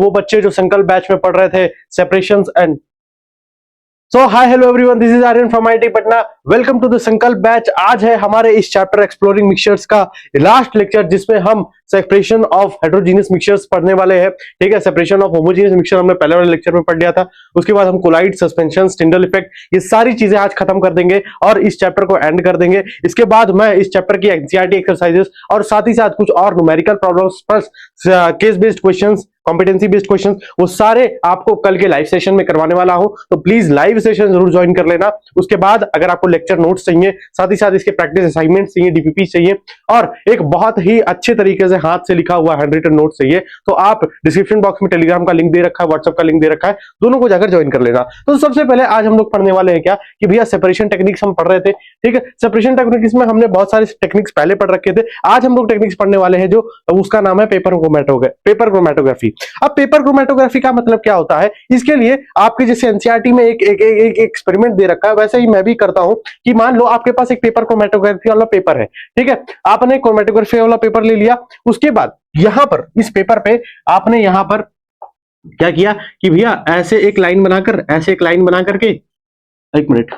वो बच्चे जो संकल्प बैच में पढ़ रहे थे separation and hi hello everyone, this is Aryan from IIT Patna. Welcome to the Sankalp batch. आज है हमारे इस चैप्टर एक्सप्लोरिंग मिक्सचर्स का लास्ट लेक्चर, जिसमें हम सेपरेशन ऑफ हेटेरोजेनियस मिक्सचर्स पढ़ने वाले हैं। ठीक है, सेपरेशन ऑफ होमोजेनियस मिक्सचर हमने पहले वाले लेक्चर में पढ़ लिया था। उसके बाद हम कोलाइड, सस्पेंशन, टिंडल इफेक्ट, ये सारी चीजें आज खत्म कर देंगे और इस चैप्टर को एंड कर देंगे। इसके बाद मैं इस चैप्टर की एनसीईआरटी एक्सरसाइजेस और साथ ही साथ कुछ और numerical problems plus case based questions, competency based questions, वो सारे आपको कल के लाइव सेशन में करवाने वाला हूं। तो प्लीज लाइव सेशन जरूर ज्वाइन कर लेना। उसके बाद अगर आपको लेक्चर नोट्स चाहिए, साथ ही साथ इसके प्रैक्टिस असाइनमेंट्स चाहिए, डीपीपी चाहिए और एक बहुत ही अच्छे तरीके से हाथ से लिखा हुआ हैंड रिटन नोट चाहिए, तो आप डिस्क्रिप्शन बॉक्स में टेलीग्राम का लिंक दे रखा है, व्हाट्सएप का लिंक दे रखा है, दोनों को जाकर ज्वाइन कर लेना। तो सबसे पहले आज हम लोग पढ़ने वाले हैं क्या कि भैया सेपरेशन टेक्निक्स हम पढ़ रहे थे। ठीक है, सेपरेशन टेक्निक्स में हमने बहुत सारे टेक्निक्स पहले पढ़ रखे थे। आज हम लोग टेक्निक्स पढ़ने वाले हैं जो उसका नाम है पेपर क्रोमैटोग्राफी। अब पेपर क्रोमैटोग्राफी का मतलब क्या होता है, इसके लिए आपके जैसे एनसीईआरटी में एक एक्सपेरिमेंट दे रखा है, वैसे ही मैं भी करता हूं कि मान लो आपके पास एक पेपर क्रोमैटोग्राफी वाला पेपर है। ठीक है, आपने क्रोमैटोग्राफी वाला पेपर ले लिया। उसके बाद यहां पर इस पेपर पे आपने यहां पर क्या किया कि भैया ऐसे एक लाइन बनाकर, ऐसे एक लाइन बना करके, एक मिनट,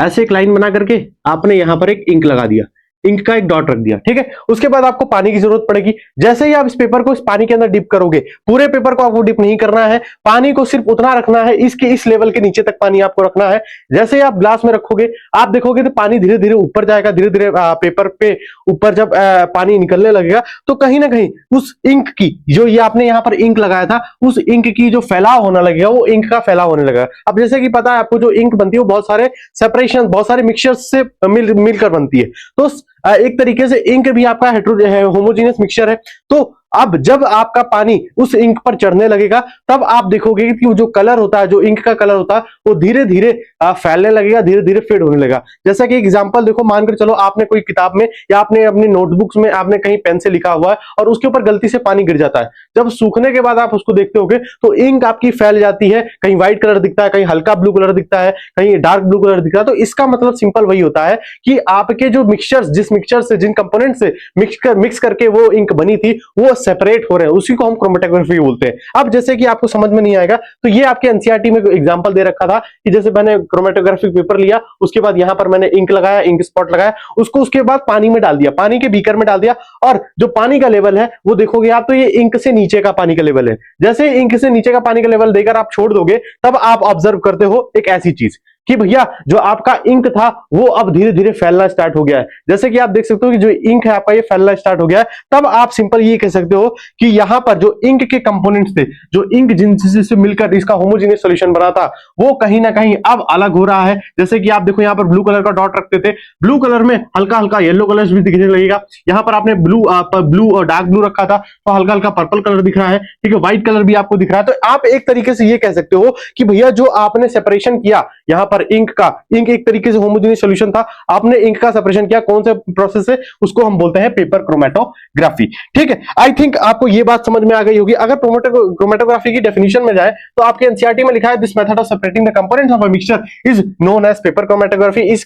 ऐसे एक लाइन बना करके आपने यहां पर एक इंक लगा दिया, इंक का एक डॉट रख दिया। ठीक है, उसके बाद आपको पानी की जरूरत पड़ेगी। जैसे ही आप इस पेपर को इस पानी के अंदर डिप करोगे, पूरे पेपर को आपको डिप नहीं करना है, पानी को सिर्फ उतना रखना है, इसके इस लेवल के नीचे तक पानी आपको रखना है। जैसे ही आप ग्लास में रखोगे, आप देखोगे तो पानी धीरे धीरे ऊपर जाएगा, धीरे धीरे पेपर पे ऊपर जब पानी निकलने लगेगा तो कहीं ना कहीं उस इंक की, जो ये आपने यहाँ पर इंक लगाया था, उस इंक की जो फैलाव होने लगेगा, वो इंक का फैलाव होने लगेगा। अब जैसे कि पता है आपको, जो इंक बनती है वो बहुत सारे सेपरेशन, बहुत सारे मिक्सचर्स से मिलकर बनती है। तो एक तरीके से इंक भी आपका होमोजेनियस मिक्सचर है। तो अब जब आपका पानी उस इंक पर चढ़ने लगेगा, तब आप देखोगे कि जो कलर होता है, जो इंक का कलर होता है, वो धीरे धीरे फैलने लगेगा, धीरे धीरे फेड होने लगेगा। जैसा कि एग्जांपल देखो, मानकर चलो आपने कोई किताब में या आपने अपनी नोटबुक्स में आपने कहीं पेन से लिखा हुआ है और उसके ऊपर गलती से पानी गिर जाता है। जब सूखने के बाद आप उसको देखते होगे तो इंक आपकी फैल जाती है, कहीं व्हाइट कलर दिखता है, कहीं हल्का ब्लू कलर दिखता है, कहीं डार्क ब्लू कलर दिखता है। तो इसका मतलब सिंपल वही होता है कि आपके जो मिक्सचर्स, जिस मिक्सचर से, जिन कंपोनेंट से मिक्स करके वो इंक बनी थी, वो सेपरेट हो रहे हैं, उसी को हम क्रोमैटोग्राफी बोलते हैं। अब जैसे कि आपको समझ में नहीं आएगा तो ये आपके एनसीईआरटी में एग्जांपल दे रखा था कि जैसे मैंने क्रोमैटोग्राफिक पेपर लिया, उसके बाद यहां पर मैंने इंक लगाया, इंक स्पॉट लगाया, उसको उसके बाद पानी में डाल दिया, पानी के बीकर में डाल दिया, और जो पानी का लेवल है वो देखोगे आप तो ये इंक से नीचे का पानी का लेवल है। जैसे इंक से नीचे का पानी का लेवल देकर आप छोड़ दोगे, तब आप ऑब्जर्व करते हो एक ऐसी चीज कि भैया जो आपका इंक था वो अब धीरे धीरे फैलना स्टार्ट हो गया है। जैसे कि आप देख सकते हो कि जो इंक है आपका ये फैलना स्टार्ट हो गया है। तब आप सिंपल ये कह सकते हो कि यहां पर जो इंक के कंपोनेंट्स थे, जो इंक जिनसे मिलकर इसका होमोजेनियस सॉल्यूशन बना था, वो कहीं ना कहीं अब अलग हो रहा है। जैसे कि आप देखो यहाँ पर ब्लू कलर का डॉट रखते थे, ब्लू कलर में हल्का हल्का येलो कलर भी दिखने लगेगा। यहाँ पर आपने ब्लू और डार्क ब्लू रखा था तो हल्का हल्का पर्पल कलर दिख रहा है। ठीक है, व्हाइट कलर भी आपको दिख रहा है। तो आप एक तरीके से ये कह सकते हो कि भैया जो आपने सेपरेशन किया यहाँ पर इंक का, इंक एक तरीके से होमोजेनियस सॉल्यूशन था, आपने इंक का सेपरेशन किया, कौन से प्रोसेस से, उसको हम बोलते हैं पेपर क्रोमैटोग्राफी। ठीक है, आई थिंक आपको ये बात समझ में आ गई होगी। अगर क्रोमैटोग्राफी की डेफिनेशन में जाए तो आपके एनसीईआरटी में लिखा है, this method of separating the components of a mixture is known as paper chromatography. इस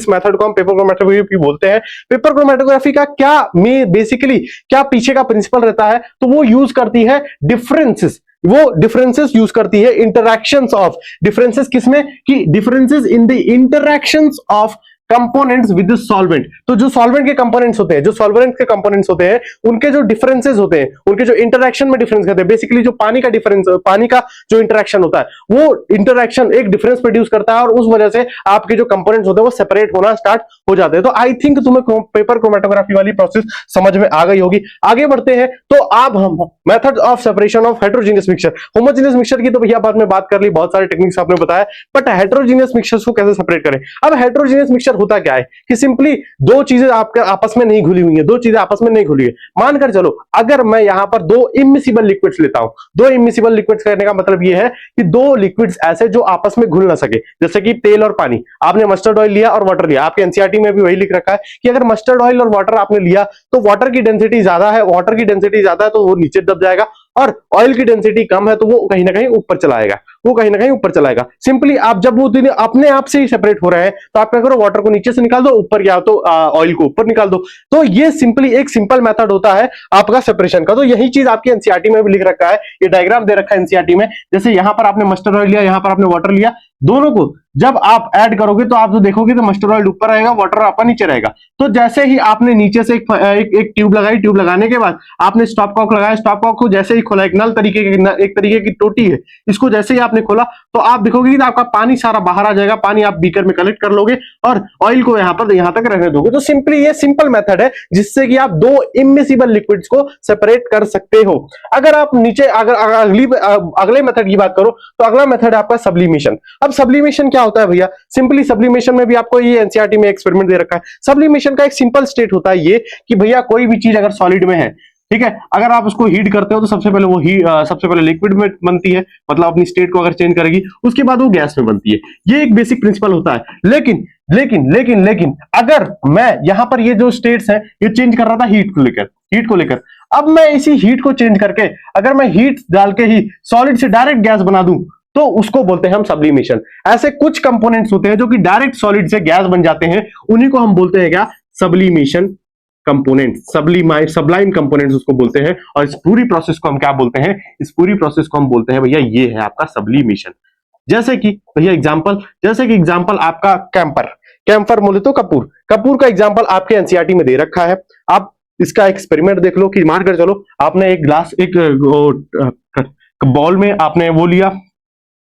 मेथड को हम पेपर क्रोमैटोग्राफी बोलते हैं। पेपर क्रोमैटोग्राफी का क्या बेसिकली क्या पीछे का प्रिंसिपल रहता है, तो वो यूज करती है डिफरेंसेस यूज करती है, इंटरैक्शंस ऑफ, डिफरेंसेस किसमें, कि differences in the interactions of components with solvent. तो जो सॉल्वेंट के कंपोनेंट्स होते हैं, जो सॉल्वेंट के कंपोनेंट्स होते हैं, उनके जो डिफरेंसेस होते हैं, उनके जो इंटरैक्शन में डिफरेंस करते हैं, बेसिकली जो पानी का डिफरेंस, पानी का जो इंटरैक्शन होता है, वो इंटरैक्शन एक डिफरेंस प्रोड्यूस करता है और उस वजह से आपके जो कंपोनेंट्स होते हैं वो सेपरेट होना स्टार्ट हो जाते हैं। तो आई थिंक तुम्हें पेपर क्रोमैटोग्राफी वाली प्रोसेस समझ में आ गई होगी। आगे बढ़ते हैं तो अब हम method of separation of heterogeneous mixture, homogeneous mixture की तो भैया बाद में बात कर ली, बहुत सारे टेक्निक्स आपने बताया, बट हेटेरोजेनियस मिक्सचर्स को कैसे सेपरेट करें। अब हेटेरोजेनियस मिक्सचर होता क्या है कि सिंपली दो चीजें आपके आपस में नहीं घुली हुई है, दो चीजें आपस में नहीं घुली है। मानकर चलो अगर मैं यहां पर दो इमिसिबल लिक्विड्स लेता हूं, दो इमिसिबल लिक्विड्स कहने का मतलब यह है कि दो लिक्विड्स ऐसे जो आपस में घुल ना सके, जैसे कि तेल और पानी। आपने मस्टर्ड ऑयल लिया और वाटर लिया, आपके एनसीईआरटी में भी वही लिख रखा है कि अगर मस्टर्ड ऑयल और वाटर आपने लिया तो वाटर की डेंसिटी ज्यादा है, तो वो नीचे दब जाएगा, और ऑयल की डेंसिटी कम है तो वो कहीं ना कहीं ऊपर चला आएगा। वो कहीं ना कहीं ऊपर चलाएगा। सिंपली आप जब वो दिन अपने आप से ही सेपरेट हो रहे हैं तो आप क्या करो, वाटर को नीचे से निकाल दो, ऊपर या तो ऑयल को ऊपर निकाल दो। तो ये सिंपली एक सिंपल मेथड होता है आपका सेपरेशन का। तो यही चीज आपकी एनसीईआरटी में भी लिख रखा है, ये डायग्राम दे रखा है एनसीईआरटी में। जैसे यहां पर आपने मस्टर्ड ऑयल लिया, यहां पर आपने वाटर लिया, दोनों को जब आप ऐड करोगे तो आप जो देखोगे तो मस्टर्ड ऑयल ऊपर रहेगा, वाटर आपका नीचे रहेगा। तो जैसे ही आपने नीचे से एक ट्यूब लगाई, ट्यूब लगाने के बाद आपने स्टॉप कॉक लगाया, स्टॉप कॉक को जैसे ही खोला, एक नल तरीके एक तरीके की टोटी है, इसको जैसे ही आपने खोला तो आप देखोगे कि आपका पानी सारा बाहर आ जाएगा, पानी आप बीकर में कलेक्ट कर लोगे और ऑयल को यहां तक रहने दोगे। तो सिंपली ये सिंपल मेथड है जिससे कि आप दो इमिसिबल लिक्विड्स को सेपरेट कर सकते हो। अगर आप नीचे अगले मेथड की बात करो तो अगला मेथड है आपका सब्लिमेशन। अब सब्लिमेशन क्या होता है भैया? सिंपली सब्लिमेशन में भी आपको ये एनसीईआरटी में एक्सपेरिमेंट दे रखा है। सब्लिमेशन का एक सिंपल स्टेट होता है ये कि भैया कोई भी चीज अगर सॉलिड में है, ठीक है, अगर आप उसको हीट करते हो तो सबसे पहले लिक्विड में बनती है, मतलब अपनी स्टेट को अगर चेंज करेगी, उसके बाद वो गैस में बनती है। ये एक बेसिक प्रिंसिपल होता है। लेकिन अगर मैं यहां पर ये जो स्टेट्स है ये चेंज कर रहा था हीट को लेकर, अब मैं इसी हीट को चेंज करके अगर मैं हीट डाल के ही सॉलिड से डायरेक्ट गैस बना दूं तो उसको बोलते हैं हम सब्लिमेशन। ऐसे कुछ कंपोनेंट्स होते हैं जो कि डायरेक्ट सॉलिड से गैस बन जाते हैं, उन्हीं को हम बोलते हैं क्या? सब्लिमेशन कंपोनेंट, सबलाइम कंपोनेंट्स उसको बोलते हैं। और इस पूरी प्रोसेस को हम क्या बोलते हैं? इस पूरी प्रोसेस को हम बोलते हैं भैया ये है आपका सब्लिमेशन। जैसे कि भैया एग्जांपल आपका कैंफर बोले तो कपूर का एग्जांपल आपके एनसीईआरटी में दे रखा है। आप इसका एक्सपेरिमेंट देख लो कि मान कर चलो आपने एक ग्लास बॉल में आपने वो लिया,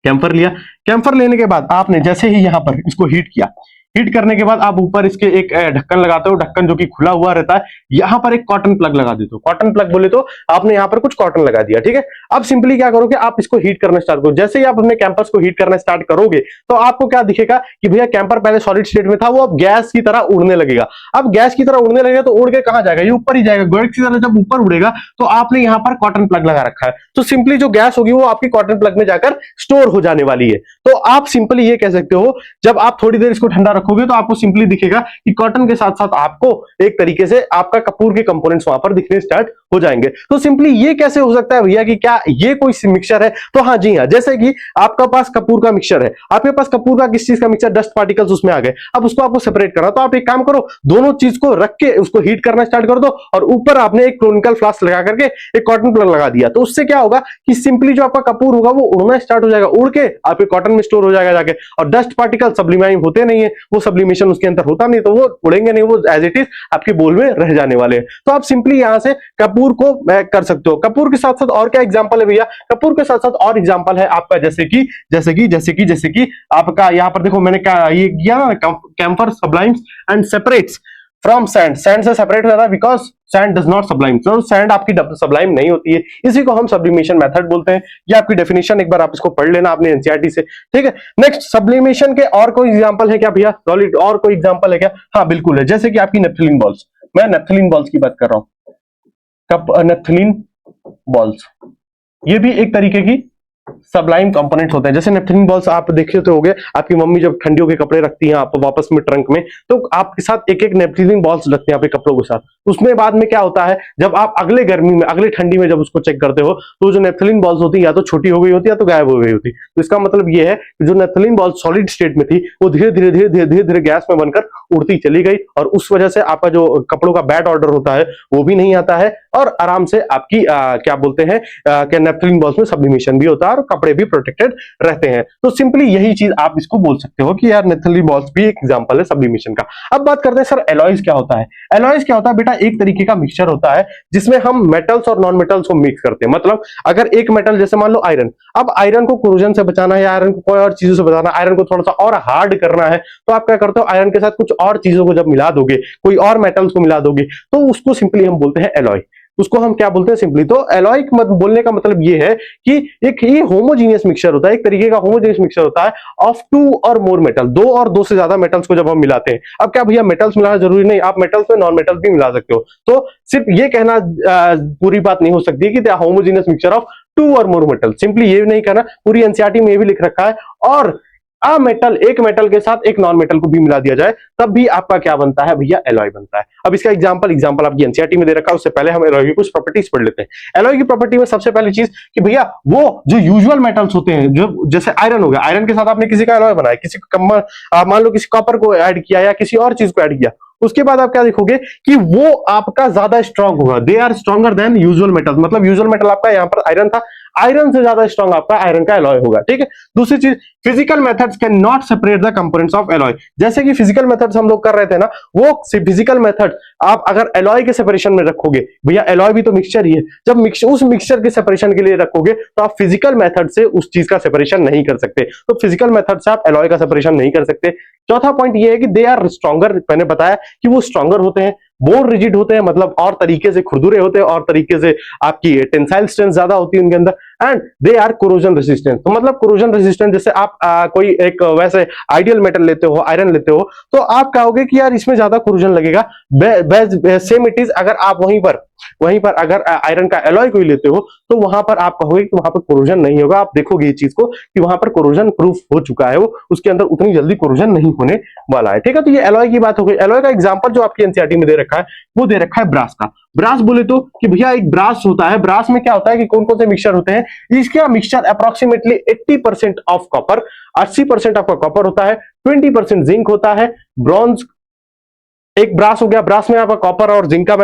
कैंफर लिया। कैंफर लेने के बाद आपने जैसे ही यहां पर इसको हीट किया, हीट करने के बाद आप ऊपर इसके एक ढक्कन लगाते हो, ढक्कन जो कि खुला हुआ रहता है, यहां पर एक कॉटन प्लग लगा देते हो। कॉटन प्लग बोले तो आपने यहां पर कुछ कॉटन लगा दिया, ठीक है। अब सिंपली क्या करोगे, आप इसको हीट करना स्टार्ट करो। जैसे ही आप अपने कैंपस को हीट करना स्टार्ट करोगे तो आपको क्या दिखेगा कि भैया कैंपर पहले सॉलिड स्टेट में था, वो अब गैस की तरह उड़ने लगेगा। अब गैस की तरह उड़ने लगेगा तो उड़ के कहां जाएगा? ये ऊपर ही जाएगा। गैस की तरह जब ऊपर उड़ेगा तो आपने यहां पर कॉटन प्लग लगा रखा है, तो सिंपली जो गैस होगी वो आपकी कॉटन प्लग में जाकर स्टोर हो जाने वाली है। तो आप सिंपली ये कह सकते हो, जब आप थोड़ी देर इसको ठंडा रखोगे तो आपको सिंपली दिखेगा कि कॉटन के साथ साथ आपको एक तरीके से आपका कपूर के कंपोनेंट्स वहां पर दिखने स्टार्ट हो जाएंगे। तो सिंपली ये कैसे हो सकता है भैया कि क्या ये कोई मिक्सचर है? तो हाँ जी हाँ, जैसे कि आपका पास कपूर का मिक्सचर है, आपके पास कपूर का किस चीज का मिक्सचर? डस्ट पार्टिकल्स उसमें आ गए। अब उसको आपको सेपरेट करना, तो आप एक काम करो, दोनों चीज को रख के उसको हीट करना स्टार्ट कर दो और ऊपर आपने एक क्रोनिकल फ्लास्क लगा करके एक कॉटन प्लग लगा दिया। तो उससे क्या होगा कि सिंपली जो आपका कपूर होगा वो उड़ना स्टार्ट हो जाएगा, उड़ के आपके कॉटन में स्टोर हो जाएगा जाके। और डस्ट पार्टिकल सब्लिमाइम होते नहीं है, वो सब्लिमेशन उसके अंदर होता नहीं, तो वो उड़ेंगे नहीं, वो एज इट इज आपके बोल में रह जाने वाले हैं। तो आप सिंपली यहां से कपूर को कर सकते हो। कपूर के साथ साथ और क्या एग्जांपल है भैया? कपूर के साथ साथ और एग्जांपल है आपका जैसे कि आपका यहां पर देखो, मैंने क्या ये किया ना, camphor सब्लाइम्स and separates from sand. Sand से सेपरेट हो जाता है because sand does not sublime. तो सैंड आपकी सब्लाइम नहीं होती है, इसी को हम सब्लिमेशन मेथड बोलते हैं। ये आपकी डेफिनेशन एक बार आप इसको पढ़ लेना अपने एनसीईआरटी से, ठीक है। नेक्स्ट, सब्लिमेशन के और कोई एग्जांपल है क्या भैया? सॉलिड और कोई एग्जांपल है क्या? हाँ बिल्कुल है, जैसे कि आपकी नेफ्थलीन बॉल्स। मैं नेफ्थलीन बॉल्स की बात कर रहा हूं। नेफ्थलीन बॉल्स ये भी एक तरीके की सबलाइम कंपोनेंट्स होते हैं। जैसे नेफ्थलीन बॉल्स आप देखे तो होंगे, आपकी मम्मी जब ठंडियों के कपड़े रखती हैं आप वापस में ट्रंक में, तो आपके साथ एक एक नेफ्थलीन बॉल्स रखते हैं आपके कपड़ों के साथ। उसमें बाद में क्या होता है, जब आप अगले गर्मी में, अगले ठंडी में जब उसको चेक करते हो तो जो नेफ्थलीन बॉल्स होती है या तो छोटी हो गई होती है या तो गायब हो गई होती। तो इसका मतलब ये है कि जो नेफ्थलीन बॉल सॉलिड स्टेट में थी वो धीरे धीरे गैस में बनकर उड़ती चली गई, और उस वजह से आपका जो कपड़ों का बैड ऑर्डर होता है वो भी नहीं आता है, और आराम से आपकी क्या बोलते हैं कि नेफ्थलीन बॉल्स में सब्लिमेशन भी होता है और कपड़े भी प्रोटेक्टेड रहते हैं। तो सिंपली यही चीज आप इसको बोल सकते हो कि यार नेफ्थलीन बॉल्स भी एक एग्जांपल है सब्लिमेशन का। अब बात करते हैं सर एलॉयज क्या होता है। एलॉयज क्या होता है बेटा? एक तरीके का मिक्सचर होता है जिसमें हम मेटल्स और नॉन मेटल्स को मिक्स करते हैं। मतलब अगर एक मेटल, जैसे मान लो आयरन, अब आयरन को कोरोजन से बचाना है या आयरन को कोई और चीजों से बचाना, आयरन को थोड़ा सा और हार्ड करना है, तो आप क्या करते हो, आयरन के साथ कुछ और चीजों को जब मिला दोगे, कोई और मेटल्स को मिला दोगे, तो उसको सिंपली हम बोलते हैं एलॉय। उसको हम क्या बोलते हैं सिंपली? तो एलॉय बोलने का मतलब ये है कि एक ये होमोजीनियस मिक्सचर होता है, एक तरीके का होमोजीनियस मिक्सचर होता है ऑफ टू और मोर मेटल, दो और दो से ज्यादा मेटल्स को जब हम मिलाते हैं। अब क्या भैया मेटल्स मिलाना जरूरी नहीं, आप मेटल्स में नॉन मेटल्स भी मिला सकते हो। तो सिर्फ ये कहना पूरी बात नहीं हो सकती कि होमोजीनियस मिक्सचर ऑफ टू और मोर मेटल, सिंपली ये नहीं कहना, पूरी एनसीईआरटी में ये भी लिख रखा है। और मेटल, एक मेटल के साथ एक नॉन मेटल को भी मिला दिया जाए, तब भी आपका क्या बनता है भैया, एलॉय बनता है। अब इसका एग्जांपल आपकी एनसीईआरटी में दे रखा है, उससे पहले हम एलॉय की कुछ प्रॉपर्टीज पढ़ लेते हैं। एलॉय की प्रॉपर्टी में सबसे पहली चीज कि भैया वो जो यूजुअल मेटल्स होते हैं, जो जैसे आयरन हो गया, आयरन के साथ आपने किसी का एलॉय बनाया, किसी मान लो किसी कॉपर को ऐड किया या किसी और चीज को ऐड किया, उसके बाद आप क्या देखोगे कि वो आपका ज्यादा स्ट्रांग होगा। They are stronger than usual metal, मतलब यूजुअल मेटल आपका यहाँ पर आयरन था, आयरन से ज्यादा स्ट्रांग आपका आयरन का एलॉय होगा, ठीक है। दूसरी चीज, physical methods can not separate the components of alloy. जैसे कि फिजिकल मेथड्स हम लोग कर रहे थे ना, वो फिजिकल मेथड आप अगर एलॉय के सेपरेशन में रखोगे, भैया एलॉय भी तो मिक्सचर ही है, जब उस मिक्सचर के सेपरेशन के लिए रखोगे तो आप फिजिकल मेथड से उस चीज का सेपरेशन नहीं कर सकते, तो फिजिकल मेथड से आप एलॉय का सेपरेशन नहीं कर सकते। चौथा पॉइंट ये है कि दे आर स्ट्रॉन्गर, मैंने बताया कि वो स्ट्रॉन्गर होते हैं, मोर रिजिड होते हैं, मतलब और तरीके से खुरदुरे होते हैं, और तरीके से आपकी टेंसाइल स्ट्रेंथ ज्यादा होती है उनके अंदर, and they are corrosion resistant. तो मतलब कोरोजन रेसिस्टेंट, जैसे आप कोई एक वैसे आइडियल मेटल लेते हो, आयरन लेते हो, तो आप कहोगे कि यार इसमें ज्यादा कोरोजन लगेगा, सेम इट इज अगर आप वहीं पर अगर आयरन का एलॉय कोई लेते हो, तो वहां पर आप कहोगे कि वहां पर कोरोजन नहीं होगा। आप देखोगे इस चीज को कि वहां पर कोरोजन प्रूफ हो चुका है, वो उसके अंदर उतनी जल्दी कोरोजन नहीं होने वाला है, ठीक है। तो ये एलॉय की बात हो गई। एलॉय का एग्जांपल जो आपकी एनसीईआरटी में दे रखा है, वो दे रखा है ब्रास का। ब्रास बोले तो कि भैया एक ब्रास होता है, ब्रास में क्या होता है कि कौन कौन से मिक्सचर होते हैं, इसका मिक्सचर अप्रोक्सीमेटली 80% ऑफ कॉपर, 80% आपका कॉपर होता है, 20% जिंक होता है, ब्रॉन्ज, एक ब्रास हो गया, ब्रास में आपका कॉपर और जिंक का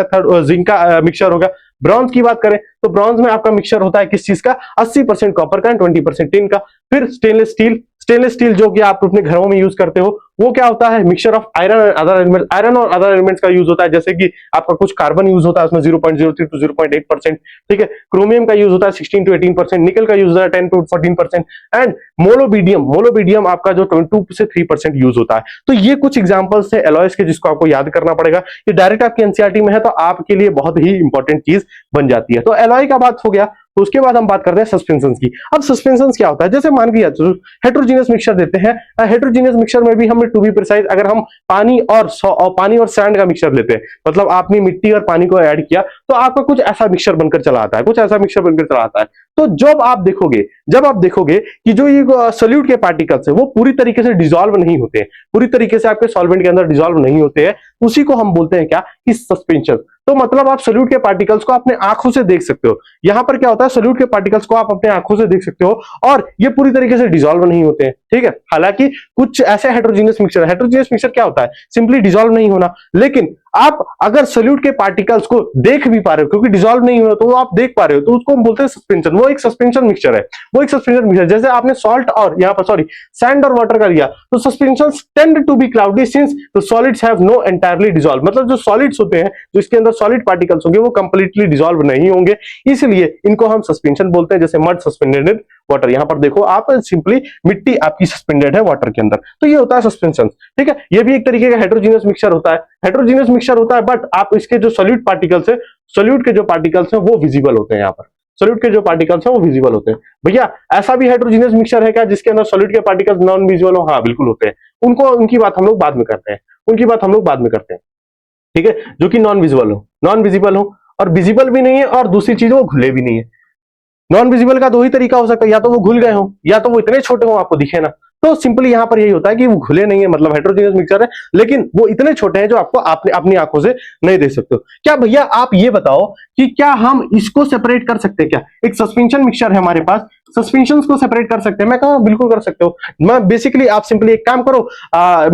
मिक्सचर होगा। ब्रॉन्ज की बात करें तो ब्रॉन्ज में आपका मिक्सचर होता है किस चीज का, 80% कॉपर का, 20% टिन का। फिर स्टेनलेस स्टील जो कि आप अपने घरों में यूज करते हो, वो क्या होता है, mixture of iron and other elements, iron और अदर एलिमेंट्स का यूज होता है, जैसे कि आपका कुछ कार्बन यूज होता है उसमें 0.03 to 0.8%, ठीक है। क्रोमियम का यूज होता है 16 to 18%, निकल का यूज होता है 10 to 14%, एंड मोलोबीडियम आपका जो 2 से 3% यूज होता है। तो ये कुछ एग्जांपल्स है एलॉयज के, जिसको आपको याद करना पड़ेगा। ये डायरेक्ट आपकी एनसीईआरटी में है, तो आपके लिए बहुत ही इंपॉर्टेंट चीज बन जाती है। तो एलॉय का बात हो गया, तो उसके बाद हम बात करते हैं सस्पेंशन की। अब सस्पेंशन क्या होता है, जैसे मान लिया हेट्रोजीनियस मिक्सचर देते हैं, हेट्रोजीनियस मिक्सचर में भी हम टू बी प्रिसाइज, अगर हम पानी और सैंड का मिक्सचर लेते हैं, मतलब आपने मिट्टी और पानी को ऐड किया, तो आपका कुछ ऐसा मिक्सचर बनकर चला आता है, कुछ ऐसा मिक्सचर बनकर चला आता है। तो जब आप देखोगे कि जो ये सोल्यूट के पार्टिकल्स है वो पूरी तरीके से डिसॉल्व नहीं होते हैं, पूरी तरीके से आपके सॉल्वेंट के अंदर डिसॉल्व नहीं होते हैं, उसी को हम बोलते हैं क्या, कि सस्पेंशन। तो मतलब आप सोल्यूट के पार्टिकल्स को अपने आंखों से देख सकते हो। यहां पर क्या होता है, सोल्यूट के पार्टिकल्स को आप अपने आंखों से देख सकते हो और ये पूरी तरीके से डिसॉल्व नहीं होते हैं, ठीक है। हालांकि कुछ ऐसे हेट्रोजीनियस मिक्सचर क्या होता है, सिंपली डिसॉल्व नहीं होना, लेकिन आप अगर सोल्यूट के पार्टिकल्स को देख भी पा रहे हो, क्योंकि डिसॉल्व नहीं हुआ तो आप देख पा रहे हो, तो उसको हम बोलते हैं सस्पेंशन। वो एक सस्पेंशन मिक्सचर है, वो एक सस्पेंशन मिक्सचर। जैसे आपने सॉल्ट और यहाँ पर सैंड और वाटर का लिया, तो suspension tend to be cloudy since the solids have no entirely dissolve, मतलब जो सॉलिड्स होते हैं, जो इसके अंदर सॉलिड पार्टिकल्स होंगे, वो कंप्लीटली डिसॉल्व नहीं होंगे, इसलिए इनको हम सस्पेंशन बोलते हैं। जैसे मड सस्पेंडेड इन वाटर, यहां पर देखो आप, सिंपली मिट्टी आपकी सस्पेंडेड है वाटर के अंदर, तो ये होता है सस्पेंशन, ठीक है। ये भी एक तरीके का हेट्रोजीनियस मिक्सचर होता है, बट आप इसके जो सॉलिड पार्टिकल्स है, सॉल्यूट के जो पार्टिकल्स हैं वो विजिबल होते हैं। यहाँ पर सॉल्यूट के जो पार्टिकल्स हैं वो विजिबल होते हैं। भैया ऐसा भी हेट्रोजीनियस मिक्सचर है क्या जिसके अंदर सॉलिड के पार्टिकल्स नॉन विजिबल हो? हाँ बिल्कुल होते हैं। उनकी बात हम लोग बाद में करते हैं, ठीक है, जो कि नॉन विजिबल हो और विजिबल भी नहीं है, और दूसरी चीज वो घुले भी नहीं है। नॉन विजिबल का दो ही तरीका हो सकता है, या तो वो घुल गए हो, या तो वो इतने छोटे हो आपको दिखे ना। तो सिंपली यहां पर यही होता है कि वो घुले नहीं है, मतलब हेट्रोजीनियस मिक्सचर है, लेकिन वो इतने छोटे हैं जो आपको अपनी आंखों से नहीं देख सकते हो। क्या भैया आप ये बताओ कि क्या हम इसको सेपरेट कर सकते हैं? क्या एक सस्पेंशन मिक्सचर है हमारे पास, सस्पेंशंस को सेपरेट कर सकते हैं? मैं कहूँ बिल्कुल कर सकते हो। मैं बेसिकली आप सिंपली एक काम करो,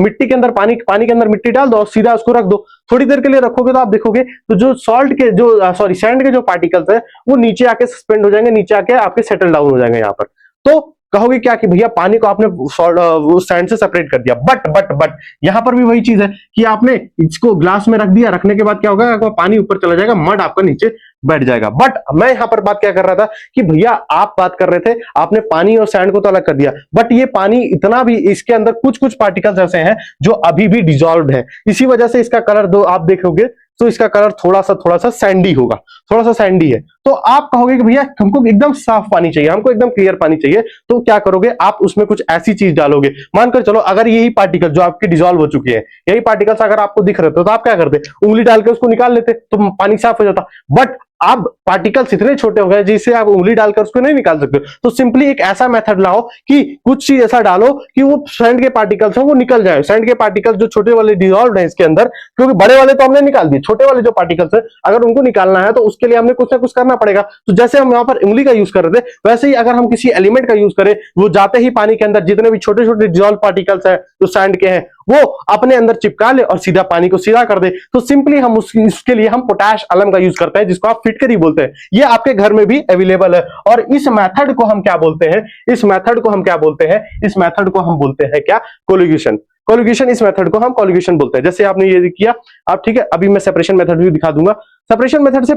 मिट्टी के अंदर पानी के अंदर मिट्टी डाल दो और सीधा उसको रख दो, थोड़ी देर के लिए रखोगे तो आप देखोगे तो जो सैंड के जो पार्टिकल्स है वो नीचे आके सस्पेंड हो जाएंगे, नीचे आके आपके सेटल डाउन हो जाएंगे यहाँ पर। तो कहोगे क्या कि भैया पानी को आपने वो सैंड से सेपरेट कर दिया, बट यहां पर भी वही चीज है कि आपने इसको ग्लास में रख दिया, रखने के बाद क्या होगा, पानी ऊपर चला जाएगा, मड आपका नीचे बैठ जाएगा। बट मैं यहां पर बात क्या कर रहा था कि भैया आप बात कर रहे थे, आपने पानी और सैंड को तो अलग कर दिया, बट ये पानी इतना भी, इसके अंदर कुछ पार्टिकल्स ऐसे हैं जो अभी भी डिसॉल्व्ड है, इसी वजह से इसका कलर दो आप देखोगे तो इसका कलर थोड़ा सा सैंडी होगा, थोड़ा सा सैंडी है। तो आप कहोगे कि भैया हमको एकदम साफ पानी चाहिए, हमको एकदम क्लियर पानी चाहिए, तो क्या करोगे आप उसमें कुछ ऐसी चीज डालोगे। मानकर चलो अगर यही पार्टिकल जो आपके डिसॉल्व हो चुके हैं, यही पार्टिकल्स अगर आपको दिख रहे थे तो आप क्या करते, उंगली डाल के उसको निकाल लेते तो पानी साफ हो जाता। बट अब पार्टिकल्स इतने छोटे हो गए जिसे आप उंगली डालकर उसको नहीं निकाल सकते, तो सिंपली एक ऐसा मेथड लाओ कि कुछ चीज ऐसा डालो कि वो सैंड के पार्टिकल्स हैं वो निकल जाए। सैंड के पार्टिकल्स जो छोटे वाले डिसॉल्व है इसके अंदर, क्योंकि बड़े वाले तो हमने निकाल दिए, छोटे वाले जो पार्टिकल्स है अगर उनको निकालना है तो उसके लिए हमने कुछ ना कुछ करना पड़ेगा। तो जैसे हम यहाँ पर उंगली का यूज कर रहे थे, वैसे ही अगर हम किसी एलिमेंट का यूज करें, वो जाते ही पानी के अंदर जितने भी छोटे छोटे डिसॉल्व पार्टिकल्स है जो सैंड के हैं वो अपने अंदर चिपका ले और सीधा पानी को सीधा कर दे। तो सिंपली हम उसके लिए हम पोटैश अलम का यूज करते हैं, जिसको आप फिटकरी बोलते हैं। ये आपके घर में भी अवेलेबल है। और इस मेथड को हम क्या बोलते हैं, इस मेथड को हम क्या बोलते हैं, इस मेथड को हम बोलते हैं क्या, कोलिगेशन। कोलिगेशन, इस मेथड को हम कोलिगेशन बोलते हैं। जैसे आपने ये किया आप, ठीक है, अभी मैं सेपरेशन मेथड भी दिखा दूंगा। सेपरेशन मेथड से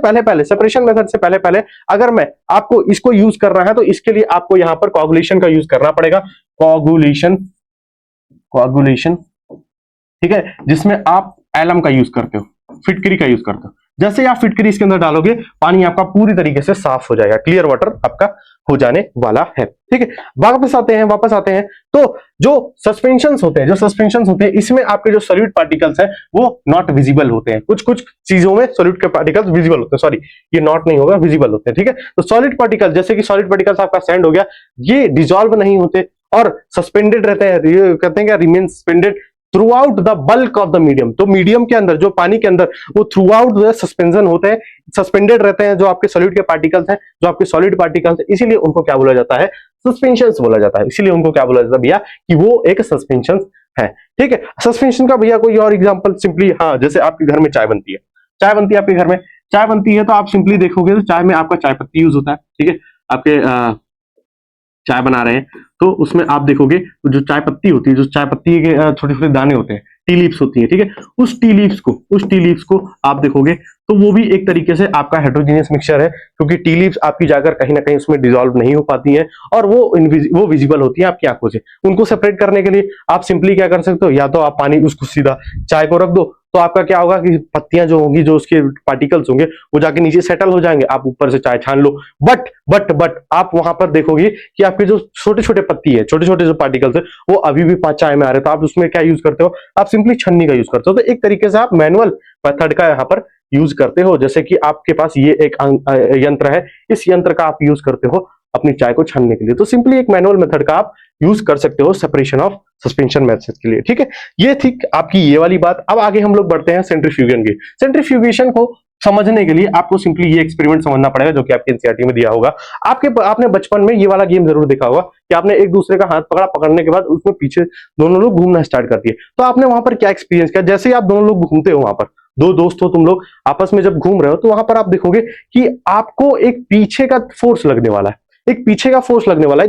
पहले अगर मैं आपको इसको यूज करना है तो इसके लिए आपको यहां पर कोगुलेशन का यूज करना पड़ेगा। कोगुलेशन, ठीक है, जिसमें आप एलम का यूज करते हो, फिटकरी का यूज करते हो। जैसे आप फिटकरी इसके अंदर डालोगे, पानी आपका पूरी तरीके से साफ हो जाएगा, क्लियर वाटर आपका हो जाने वाला है। ठीक है, वापस आते हैं। तो जो सस्पेंशंस होते हैं, इसमें आपके जो सॉलिड पार्टिकल्स हैं वो नॉट विजिबल होते हैं। कुछ चीजों में सॉलिड के पार्टिकल्स विजिबल होते हैं, सॉरी ये नॉट नहीं होगा, विजिबल होते हैं। ठीक है, तो सॉलिड पार्टिकल, जैसे कि सॉलिड पार्टिकल्स आपका सैंड हो गया, ये डिसॉल्व नहीं होते और सस्पेंडेड रहते हैं। ये कहते हैं क्या, remain suspended through out the bulk of the medium. तो मीडियम के अंदर, जो पानी के अंदर, वो थ्रू आउट द सस्पेंशन होते हैं, सस्पेंडेड रहते हैं जो आपके सॉलिड के पार्टिकल्स हैं, जो आपके सॉलिड पार्टिकल्स हैं। इसीलिए उनको क्या बोला जाता है, सस्पेंशंस बोला जाता है। इसीलिए उनको क्या बोला जाता है भैया, कि वो एक सस्पेंशन है। ठीक है, सस्पेंशन का भैया कोई और एग्जांपल सिंपली, हाँ, जैसे आपके घर में चाय बनती है, आपके घर में चाय बनती है, तो आप सिंपली देखोगे तो चाय में आपका चाय पत्ती यूज होता है। ठीक है, आपके चाय बना रहे हैं तो उसमें आप देखोगे तो जो चाय पत्ती होती है, जो चाय पत्ती के छोटे छोटे दाने होते हैं, टी लीव्स होती है। ठीक है, उस टी लीव्स को आप देखोगे तो वो भी एक तरीके से आपका हेटेरोजेनियस मिक्सचर है, क्योंकि टी लीव्स आपकी जाकर कहीं ना कहीं उसमें डिसॉल्व नहीं हो पाती हैं और वो विजिबल होती है आपकी आंखों से। उनको सेपरेट करने के लिए आप सिंपली क्या कर सकते हो, या तो आप पानी उसको सीधा चाय को रख दो, तो आपका क्या होगा कि पत्तियां जो होंगी, जो उसके पार्टिकल्स होंगे, वो जाके नीचे सेटल हो जाएंगे, आप ऊपर से चाय छान लो। बट आप वहां पर देखोगे कि आपके जो छोटे छोटे पत्ती है, छोटे छोटे जो पार्टिकल्स है, वो अभी भी चाय में आ रहे हैं। तो आप उसमें क्या यूज करते हो, आप सिंपली छन्नी का यूज करते हो। तो एक तरीके से आप मैनुअल मेथड का यहाँ पर यूज करते हो। जैसे कि आपके पास ये एक यंत्र है, इस यंत्र का आप यूज करते हो अपनी चाय को छानने के लिए। तो सिंपली एक मैनुअल मेथड का आप यूज कर सकते हो सेपरेशन ऑफ सस्पेंशन मेथड के लिए। ठीक है, ये थी आपकी ये वाली बात। अब आगे हम लोग बढ़ते हैं सेंट्रीफ्यूगन की। सेंट्रीफ्यूगेशन को समझने के लिए आपको सिंपली ये एक्सपेरिमेंट समझना पड़ेगा, जो कि आपके एनसीईआरटी में दिया होगा। आपने बचपन में ये वाला गेम जरूर देखा होगा कि आपने एक दूसरे का हाथ पकड़ने के बाद उसमें पीछे दोनों लोग घूमना स्टार्ट कर दिए। तो आपने वहां पर क्या एक्सपीरियंस किया, जैसे ही आप दोनों लोग घूमते हो, वहां पर दो दोस्त हो तुम लोग, आपस में जब घूम रहे हो, तो वहां पर आप देखोगे कि आपको एक पीछे का फोर्स लगने वाला है, एक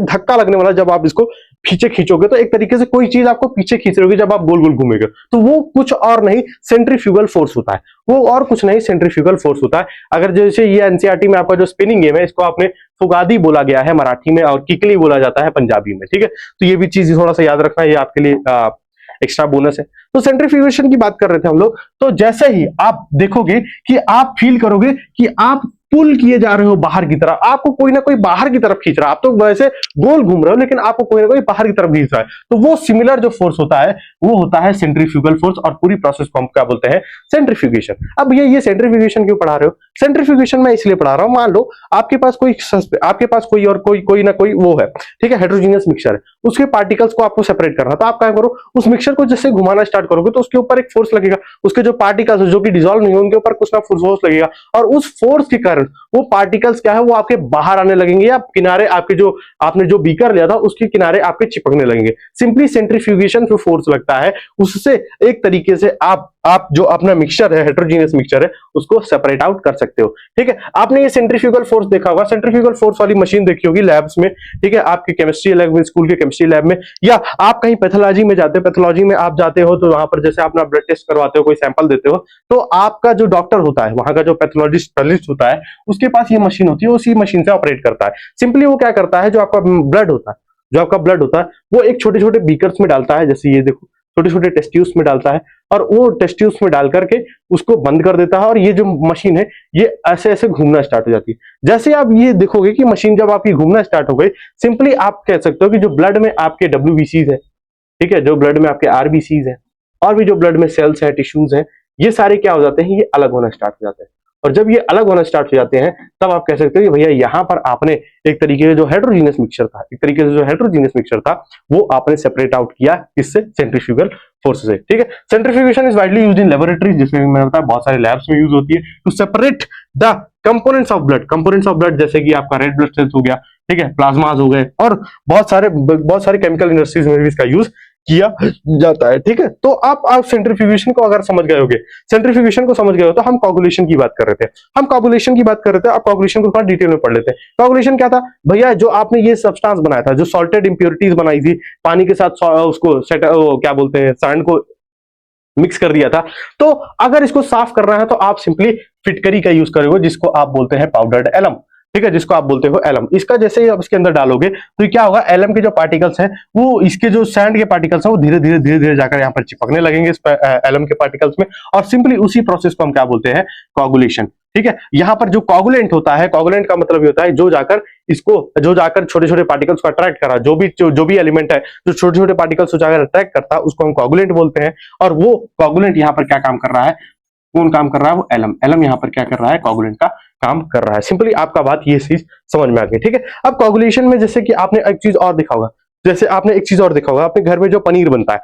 धक्का लगने वाला है। जब आप इसको पीछे खींचोगे तो एक तरीके से कोई चीज आपको पीछे खींच रही होगी जब आप गोल गोल घूमेंगे, तो वो कुछ और नहीं, सेंट्रीफ्यूगल फोर्स होता है। वो और कुछ नहीं, सेंट्रीफ्यूगल फोर्स होता है। अगर जैसे ये एनसीईआरटी में आपका जो स्पिनिंग गेम है, इसको आपने फुगादी बोला गया है मराठी में, और किकली बोला जाता है पंजाबी में। ठीक है, तो ये भी चीज थोड़ा सा याद रखना, ये आपके लिए एक्स्ट्रा बोनस है। तो सेंट्रीफ्यूगेशन की बात कर रहे थे हम लोग। तो जैसे ही आप देखोगे कि आप फील करोगे कि आप पुल किए जा रहे हो बाहर की तरफ, आपको कोई ना कोई बाहर की तरफ खींच रहा है। आप तो वैसे गोल घूम रहे हो, लेकिन आपको कोई ना कोई बाहर की तरफ खींच रहा है। तो वो सिमिलर जो फोर्स होता है वो होता है सेंट्रीफ्यूगल फोर्स, और पूरी प्रोसेस को हम क्या बोलते हैं, सेंट्रीफ्यूगेशन। अब ये सेंट्रीफ्यूगेशन क्यों पढ़ा रहे हो, सेंट्रीफ्यूगेशन मैं इसलिए पढ़ा रहा हूं, मान लो आपके पास कोई ना कोई वो है, ठीक है, हेटेरोजेनियस मिक्सचर है, उसके पार्टिकल्स को आपको सेपरेट करना। तो आप क्या करो, उस मिक्सचर को जैसे घुमाना स्टार्ट करोगे तो उसके ऊपर एक फोर्स लगेगा, उसके जो पार्टिकल्स जो कि डिसॉल्व नहीं होंगे उनके ऊपर कुछ ना फोर्स लगेगा, और उस फोर्स के कारण वो पार्टिकल्स क्या है, वो आपके बाहर आने लगेंगे, या किनारे आपके जो आपने जो बीकर लिया था उसके किनारे आपके चिपकने लगेंगे। सिंपली सेंट्रीफ्यूगेशन जो फोर्स लगता है उससे एक तरीके से आप जो अपना मिक्सचर है, हेटेरोजेनियस मिक्सचर है, उसको सेपरेट आउट कर सकते हो। ठीक है, आपने ये सेंट्रीफ्यूगल फोर्स देखा होगा, सेंट्रीफ्यूगल फोर्स वाली मशीन देखी होगी लैब्स में। ठीक है, आपके केमिस्ट्री लैब में, स्कूल के केमिस्ट्री लैब में, या आप कहीं पैथोलॉजी में जाते हो, पैथोलॉजी में आप जाते हो तो वहां पर जैसे अपना ब्लड टेस्ट करवाते हो, कोई सैंपल देते हो, तो आपका जो डॉक्टर होता है, वहां का जो पैथोलॉजिस्ट स्पेशलिस्ट होता है, उसके पास ये मशीन होती है, उसी मशीन से ऑपरेट करता है। सिंपली वो क्या करता है, जो आपका ब्लड होता है वो एक छोटे छोटे बीकर्स में डालता है, जैसे ये देखो, छोटे छोटे टेस्ट ट्यूब्स में डालता है, और वो टेस्ट ट्यूब्स में डाल करके उसको बंद कर देता है, और ये जो मशीन है ये ऐसे ऐसे घूमना स्टार्ट हो जाती है। जैसे आप ये देखोगे कि मशीन जब आपकी घूमना स्टार्ट हो गई, सिंपली आप कह सकते हो कि जो ब्लड में आपके WBCs है, ठीक है, जो ब्लड में आपके RBCs है, और भी जो ब्लड में सेल्स है, टिश्यूज है, ये सारे क्या हो जाते हैं, ये अलग होना स्टार्ट हो जाते हैं। और जब ये अलग होना स्टार्ट हो जाते हैं तब आप कह सकते हो कि भैया यहाँ पर आपने एक तरीके से जो हेटेरोजीनियस मिक्सचर था, एक तरीके से जो हेटेरोजीनियस मिक्सचर था वो आपने सेपरेट आउट किया किससे, सेंट्रीफ्यूगल फोर्स से। ठीक है, centrifugation is widely used in laboratories, जिसमें मैंने बताया बहुत सारे लैब्स में यूज होती है, to separate the components of blood. Components of blood जैसे कि आपका रेड ब्लड सेल्स हो गया, ठीक है, प्लाज्मास हो गए, और बहुत सारे केमिकल इंडस्ट्रीज में भी इसका यूज किया जाता है। ठीक है, तो आप सेंट्रीफ्यूगेशन को अगर समझ गए होगे, सेंट्रीफ्यूगेशन को समझ गए हो, तो हम कोगुलेशन की बात कर रहे थे, हम कोगुलेशन की बात कर रहे थे। अब कोगुलेशन को थोड़ा डिटेल में पढ़ लेते हैं। कोगुलेशन क्या था भैया, जो आपने ये सब्सटेंस बनाया था, जो सॉल्टेड इंप्योरिटीज बनाई थी पानी के साथ, उसको क्या बोलते हैं, सैंड को मिक्स कर दिया था, तो अगर इसको साफ करना है तो आप सिंपली फिटकरी का यूज करोगे, जिसको आप बोलते हैं पाउडर्ड एलम। ठीक है, जिसको आप बोलते हो एलम। इसका जैसे ही आप इसके अंदर डालोगे तो क्या होगा, एलम के जो पार्टिकल्स हैं वो इसके जो सैंड के पार्टिकल्स हैं वो धीरे धीरे जाकर यहाँ पर चिपकने लगेंगे इस एलम के पार्टिकल्स में, और सिंपली उसी प्रोसेस को हम क्या बोलते हैं, कोगुलेशन। ठीक है, यहाँ पर जो कोगुलेंट होता है, कोगुलेंट का मतलब ये होता है जो जाकर छोटे छोटे पार्टिकल्स को अट्रैक्ट करा, जो भी एलिमेंट है जो छोटे छोटे पार्टिकल्स को जाकर अट्रैक्ट करता है उसको हम कोगुलेंट बोलते हैं। और वो कोगुलेंट यहाँ पर क्या काम कर रहा है, कौन काम कर रहा है, वो एलम यहाँ पर क्या कर रहा है, कोगुलेंट का काम कर रहा है। सिंपली आपका बात ये चीज समझ में आ गई। ठीक है, अब कोगुलेशन में जैसे कि आपने एक चीज और देखा होगा, अपने घर में जो पनीर बनता है,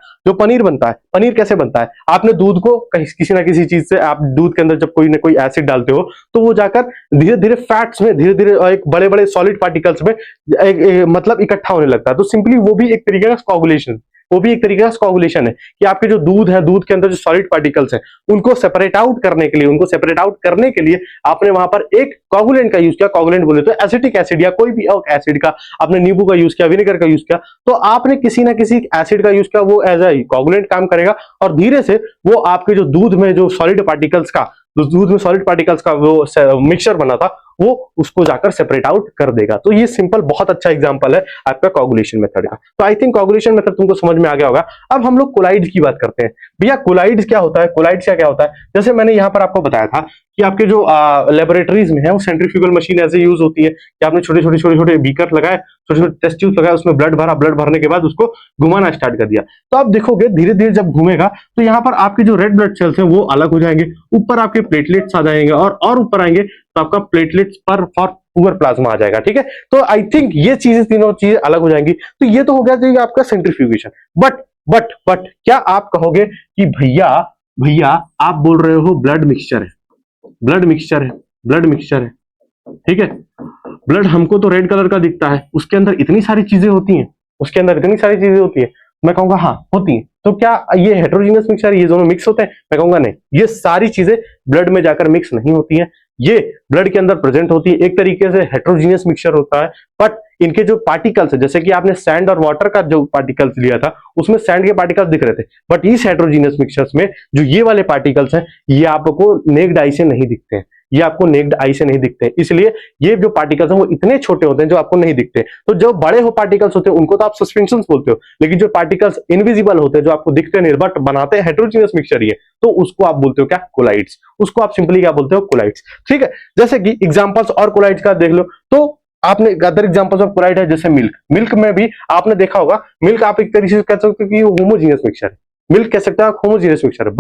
पनीर कैसे बनता है, आपने दूध को किसी ना किसी चीज से, आप दूध के अंदर जब कोई ना कोई एसिड डालते हो तो वो जाकर धीरे धीरे फैट्स में, धीरे धीरे एक बड़े बड़े सॉलिड पार्टिकल्स में मतलब इकट्ठा होने लगता है। तो सिंपली वो भी एक तरीके का कोगुलेशन है कि आपके जो दूध है, दूध के अंदर जो सॉलिड पार्टिकल्स हैं उनको सेपरेट आउट करने के लिए आपने वहां पर एक कोगुलेंट का यूज किया। कोगुलेंट बोले तो एसिटिक एसिड या कोई भी एसिड का, आपने नींबू का यूज किया, विनेगर का यूज किया, तो आपने किसी ना किसी एसिड का यूज किया, वो एज ए कोगुलेंट काम करेगा और धीरे से वो आपके जो दूध में सॉलिड पार्टिकल्स का वो मिक्सचर बना था वो उसको जाकर सेपरेट आउट कर देगा। तो ये सिंपल बहुत अच्छा एग्जांपल है आपका कोगुलेशन मेथड का। तो आई थिंक कोगुलेशन मेथड तुमको समझ में आ गया होगा। अब हम लोग कोलाइड्स की बात करते हैं। भैया कोलाइड्स क्या होता है, क्या होता है, जैसे मैंने यहाँ पर आपको बताया था कि आपके जो लेबोरेटरीज में है वो सेंट्रीफ्यूगल मशीन ऐसे यूज होती है कि आपने छोटे छोटे बीकर लगाए, छोटे छोटे टेस्ट ट्यूब लगाए, उसमें ब्लड भरने के बाद उसको घुमाना स्टार्ट कर दिया। तो आप देखोगे धीरे धीरे जब घूमेगा तो यहाँ पर आपके जो रेड ब्लड सेल्स हैं वो अलग हो जाएंगे, ऊपर आपके प्लेटलेट्स आ जाएंगे, और ऊपर आएंगे तो आपका प्लेटलेट्स पर पुअर प्लाज्मा आ जाएगा। ठीक है, तो आई थिंक ये तीनों चीजें अलग हो जाएंगी। तो ये तो हो गया आपका सेंट्रीफ्यूगेशन। बट क्या आप कहोगे कि भैया आप बोल रहे हो ब्लड मिक्सचर है, ठीक है, ब्लड हमको तो रेड कलर का दिखता है, उसके अंदर इतनी सारी चीजें होती हैं, मैं कहूंगा हाँ होती हैं। तो क्या ये हेटेरोजीनियस मिक्सचर, ये दोनों मिक्स होते हैं? मैं कहूंगा नहीं, ये सारी चीजें ब्लड में जाकर मिक्स नहीं होती हैं, ये ब्लड के अंदर प्रेजेंट होती है, एक तरीके से हेटेरोजीनियस मिक्सचर होता है। बट इनके जो पार्टिकल्स है, जैसे कि आपने सैंड और वाटर का जो पार्टिकल्स लिया था उसमें सैंड के पार्टिकल्स दिख रहे थे, बट इस हेटेरोजीनियस मिक्सचर्स में जो ये वाले पार्टिकल्स हैं ये आपको नेक्ड आई से नहीं दिखते हैं, इसलिए ये जो पार्टिकल्स हैं वो इतने छोटे होते हैं जो आपको नहीं दिखते। तो जो बड़े हो पार्टिकल्स होते हैं उनको तो आप सस्पेंशंस बोलते हो, लेकिन जो पार्टिकल्स इनविजिबल होते हैं, जो आपको दिखते नहीं बट बनाते हैं हेटेरोजीनियस मिक्सचर ये, तो उसको आप बोलते हो क्या, कोलाइड्स। उसको आप सिंपली क्या बोलते हो, कोलाइड्स। ठीक है, जैसे कि एग्जांपल्स और कोलाइड्स का देख लो, तो आपने अदर एग्जांपल्स ऑफ कोलाइड है जैसे मिल्क में भी आपने देखा होगा, मिल्क आप एक तरीके से कह सकते हो कि होमोजीनियस मिक्सचर है, मिल्क कह सकते हैं आप होमोजीनियस मिक्सचर है।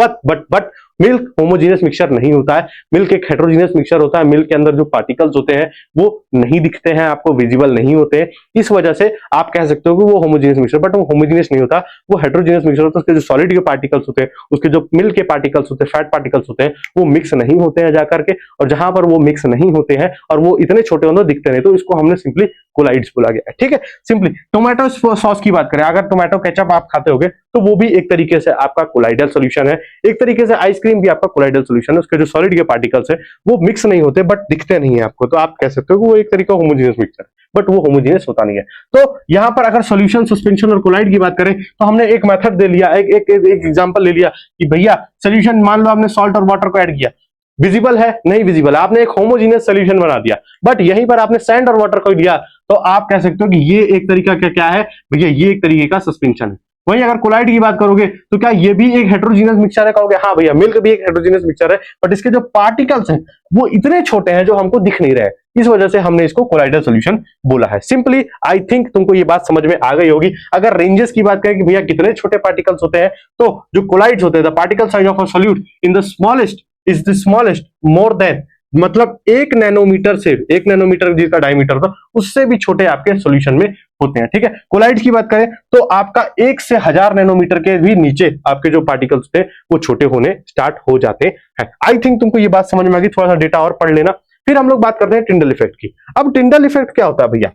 बट मिल्क होमोजीनियस मिक्सचर नहीं होता है, मिल्क एक हेटेरोजीनियस मिक्सचर होता है। मिल्क के अंदर जो पार्टिकल्स होते हैं वो नहीं दिखते हैं, आपको विजिबल नहीं होते हैं, इस वजह से आप कह सकते हो कि वो होमोजीनियस मिक्सचर, बट वो होमोजीनियस नहीं होता, वो हेटेरोजीनियस मिक्सचर होता है। उसके जो सॉलिड के पार्टिकल्स होते हैं, उसके जो मिल्क के पार्टिकल्स होते हैं, फैट पार्टिकल्स होते हैं, वो मिक्स नहीं होते हैं जाकर के, और जहां पर वो मिक्स नहीं होते हैं और वो इतने छोटे होते दिखते नहीं, तो इसको हमने सिंपली कोलाइड्स बोला गया है। ठीक है, सिंपली टोमेटो सॉस की बात करें, अगर टोमेटो केचप आप खाते होगे तो वो भी एक तरीके से आपका कोलाइडल सॉल्यूशन है, एक तरीके से आइसक्रीम भी आपका कोलाइडल सॉल्यूशन है। उसके जो सॉलिड के पार्टिकल्स है वो मिक्स नहीं होते बट दिखते नहीं है आपको, तो आप कह सकते हो कि वो एक तरीका होमोजीनियस मिक्सचर, बट वो होमोजीनियस होता नहीं है। तो यहां पर अगर सॉल्यूशन, सस्पेंशन और कोलाइड की बात करें तो हमने एक मेथड दे लिया, एक एग्जांपल ले लिया कि भैया सॉल्यूशन, मान लो आपने सॉल्ट और वाटर को ऐड किया, विजिबल है नहीं विजिबल, आपने एक होमोजीनियस सॉल्यूशन बना दिया, बट यहीं पर आपने सैंड और वाटर को लिया तो आप कह सकते हो कि ये एक तरीका क्या है भैया, ये एक तरीके का सस्पेंशन है। वहीं अगर कोलाइड की बात करोगे तो क्या ये भी एक हेटेरोजीनियस मिक्सचर है? कहोगे हाँ भैया, मिल्क भी एक हेटेरोजीनियस मिक्सचर है, बट इसके जो पार्टिकल्स हैं वो इतने छोटे हैं जो हमको दिख नहीं रहे, इस वजह से हमने इसको कोलाइडल सॉल्यूशन बोला है। सिंपली आई थिंक तुमको ये बात समझ में आ गई होगी। अगर रेंजेस की बात करें कि भैया कितने छोटे पार्टिकल्स होते हैं, तो जो कोलाइड्स होते हैं, the particle size of a solute in the smallest is the smallest more than मतलब 1 नैनोमीटर से 1 नैनोमीटर जिसका डायमीटर था उससे भी छोटे आपके सॉल्यूशन में होते हैं। ठीक है, कोलाइड्स की बात करें तो आपका 1 से 1000 नैनोमीटर के भी नीचे आपके जो पार्टिकल्स थे वो छोटे होने स्टार्ट हो जाते हैं। आई थिंक तुमको ये बात समझ में आ गई, थोड़ा सा डेटा और पढ़ लेना। फिर हम लोग बात करते हैं टिंडल इफेक्ट की। अब टिंडल इफेक्ट क्या होता है भैया?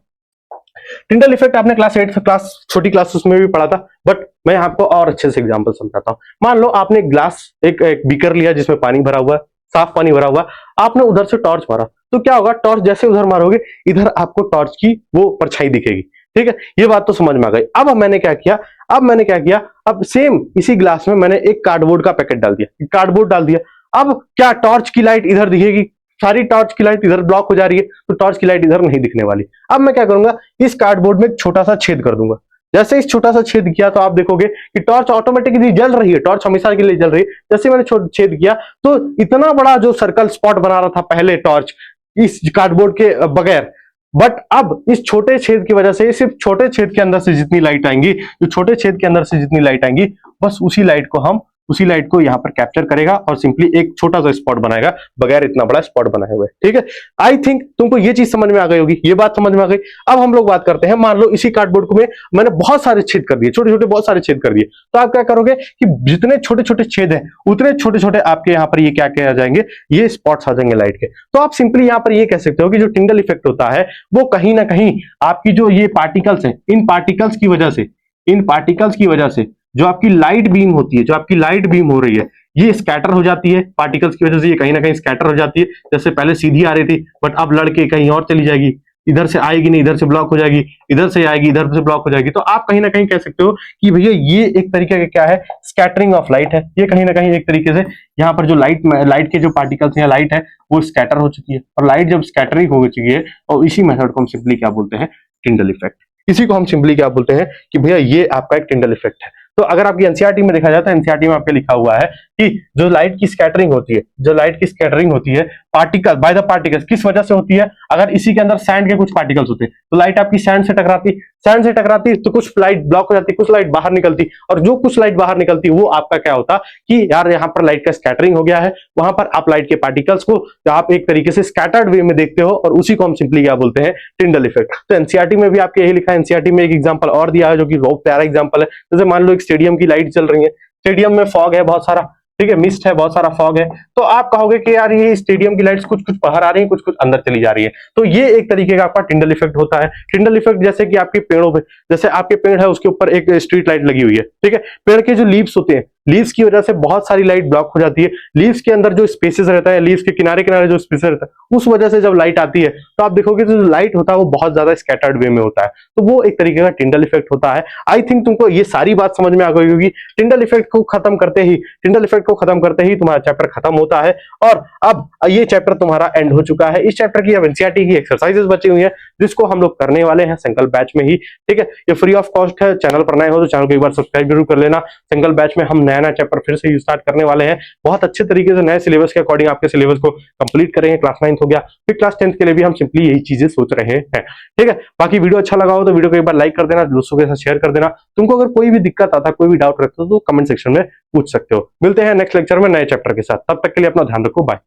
टिंडल इफेक्ट आपने क्लास 8 क्लास छोटी क्लास उसमें भी पढ़ा था, बट मैं आपको और अच्छे से एग्जांपल समझाता हूं। मान लो आपने ग्लास एक बीकर लिया जिसमें पानी भरा हुआ है, साफ पानी भरा हुआ, आपने उधर से टॉर्च मारा तो क्या होगा? टॉर्च जैसे उधर मारोगे इधर आपको टॉर्च की वो परछाई दिखेगी। ठीक है, ये बात तो समझ में आ गई। अब मैंने क्या किया, अब सेम इसी ग्लास में मैंने एक कार्डबोर्ड का पैकेट डाल दिया, कार्डबोर्ड डाल दिया। अब क्या टॉर्च की लाइट इधर दिखेगी? सारी टॉर्च की लाइट इधर ब्लॉक हो जा रही है तो टॉर्च की लाइट इधर नहीं दिखने वाली। अब मैं क्या करूंगा, इस कार्डबोर्ड में एक छोटा सा छेद कर दूंगा। जैसे इस छोटा सा छेद किया तो आप देखोगे कि टॉर्च ऑटोमेटिकली जल रही है, टॉर्च हमेशा के लिए जल रही है। जैसे मैंने छेद किया तो इतना बड़ा जो सर्कल स्पॉट बना रहा था पहले टॉर्च इस कार्डबोर्ड के बगैर, बट अब इस छोटे छेद की वजह से सिर्फ छोटे छेद के अंदर से जितनी लाइट आएंगी, जो छोटे छेद के अंदर से जितनी लाइट आएंगी बस उसी लाइट को यहां पर कैप्चर करेगा और सिंपली एक छोटा सा स्पॉट बनाएगा बगैर इतना बड़ा स्पॉट बनाए हुए। ठीक है, आई थिंक तुमको ये चीज समझ में आ गई होगी, ये बात समझ में आ गई। अब हम लोग बात करते हैं, मान लो इसी कार्डबोर्ड को मैंने बहुत सारे छेद कर दिए, छोटे छोटे बहुत सारे छेद कर दिए, तो आप क्या करोगे कि जितने छोटे छोटे छेद हैं उतने छोटे छोटे आपके यहाँ पर ये क्या किया जाएंगे, ये स्पॉट्स आ जाएंगे लाइट के। तो आप सिंपली यहाँ पर ये कह सकते हो कि जो टिंडल इफेक्ट होता है वो कहीं ना कहीं आपकी जो ये पार्टिकल्स हैं, इन पार्टिकल्स की वजह से जो आपकी लाइट बीम होती है, जो आपकी लाइट बीम हो रही है ये स्कैटर हो जाती है पार्टिकल्स की वजह से, ये कहीं ना कहीं स्कैटर हो जाती है। जैसे पहले सीधी आ रही थी बट अब लड़के कहीं और चली जाएगी, इधर से आएगी नहीं, इधर से ब्लॉक हो जाएगी, इधर से आएगी, इधर से ब्लॉक हो जाएगी। तो आप कहीं ना कहीं कह सकते हो कि भैया ये एक तरीके का क्या है, स्कैटरिंग ऑफ लाइट है। ये कहीं ना कहीं एक तरीके से यहाँ पर जो लाइट के जो पार्टिकल्स हैं, लाइट है वो स्कैटर हो चुकी है। और लाइट जब स्कैटरिंग हो चुकी है और इसी मेथड को हम सिंपली क्या बोलते हैं, टिंडल इफेक्ट। इसी को हम सिंपली क्या बोलते हैं कि भैया ये आपका एक टिंडल इफेक्ट है। तो अगर आपकी एनसीईआरटी में देखा जाता है, एनसीईआरटी में आपके लिखा हुआ है कि जो लाइट की स्कैटरिंग होती है पार्टिकल बाय द पार्टिकल्स किस वजह से होती है? अगर इसी के अंदर सैंड के कुछ पार्टिकल्स होते तो लाइट आपकी सैंड से टकराती तो कुछ लाइट ब्लॉक हो जाती, कुछ लाइट बाहर निकलती, और जो कुछ लाइट बाहर निकलती वो आपका क्या होता कि यार यहाँ पर लाइट का स्कैटरिंग हो गया है, वहां पर आप लाइट के पार्टिकल्स को आप एक तरीके से स्कैटर्ड वे में देखते हो और उसी को हम सिंपली क्या बोलते हैं, टिंडल इफेक्ट। तो एनसीईआरटी में भी आपके यही लिखा है। एनसीईआरटी में एक एग्जांपल और दिया है जो कि बहुत प्यारा एग्जांपल है। जैसे मान लो एक स्टेडियम की लाइट चल रही है, स्टेडियम में फॉग है बहुत सारा, ठीक है, मिस्ट है, बहुत सारा फॉग है, तो आप कहोगे कि यार ये स्टेडियम की लाइट्स कुछ कुछ बाहर आ रही है, कुछ कुछ अंदर चली जा रही है। तो ये एक तरीके का आपका टिंडल इफेक्ट होता है। टिंडल इफेक्ट जैसे कि आपके पेड़ों पे, जैसे आपके पेड़ है उसके ऊपर एक स्ट्रीट लाइट लगी हुई है, ठीक है, पेड़ के जो लीव्स होते हैं, लीव्स की वजह से बहुत सारी लाइट ब्लॉक हो जाती है। लीव्स के अंदर जो स्पेसेस रहता है, लीव्स के किनारे किनारे जो स्पेसेस रहता है, उस वजह से जब लाइट आती है तो आप देखोगे जो लाइट होता है वो बहुत ज्यादा स्कैटर्ड वे में होता है। तो वो एक तरीके का टिंडल इफेक्ट होता है। आई थिंक तुमको ये सारी बात समझ में आ गई होगी। टिंडल इफेक्ट को खत्म करते ही तुम्हारा चैप्टर खत्म होता है और अब ये चैप्टर तुम्हारा एंड हो चुका है। इस चैप्टर की अब एनसीईआरटी की एक्सरसाइजेस बची हुई है जिसको हम लोग करने वाले हैं संकल्प बैच में ही। ठीक है, ये फ्री ऑफ कॉस्ट है। चैनल पर नए हो तो चैनल को एक बार सब्सक्राइब जरूर कर लेना। संकल्प बैच में हम नया चैप्टर फिर से स्टार्ट करने वाले हैं। बहुत अच्छे तरीके से नए सिलेबस के अकॉर्डिंग आपके सिलेबस को कंप्लीट करेंगे। क्लास 9 हो गया, फिर क्लास 10 के लिए भी हम सिंपली यही चीजें सोच रहे हैं। ठीक है, बाकी वीडियो अच्छा लगा हो तो वीडियो को एक बार लाइक कर देना, दोस्तों के साथ शेयर कर देना। तुमको अगर कोई भी दिक्कत आता, कोई भी डाउट रखते हो तो कमेंट सेक्शन में पूछ सकते हो। मिलते हैं नेक्स्ट लेक्चर में नए चैप्टर के साथ, तब तक के लिए अपना ध्यान रखो, बाय।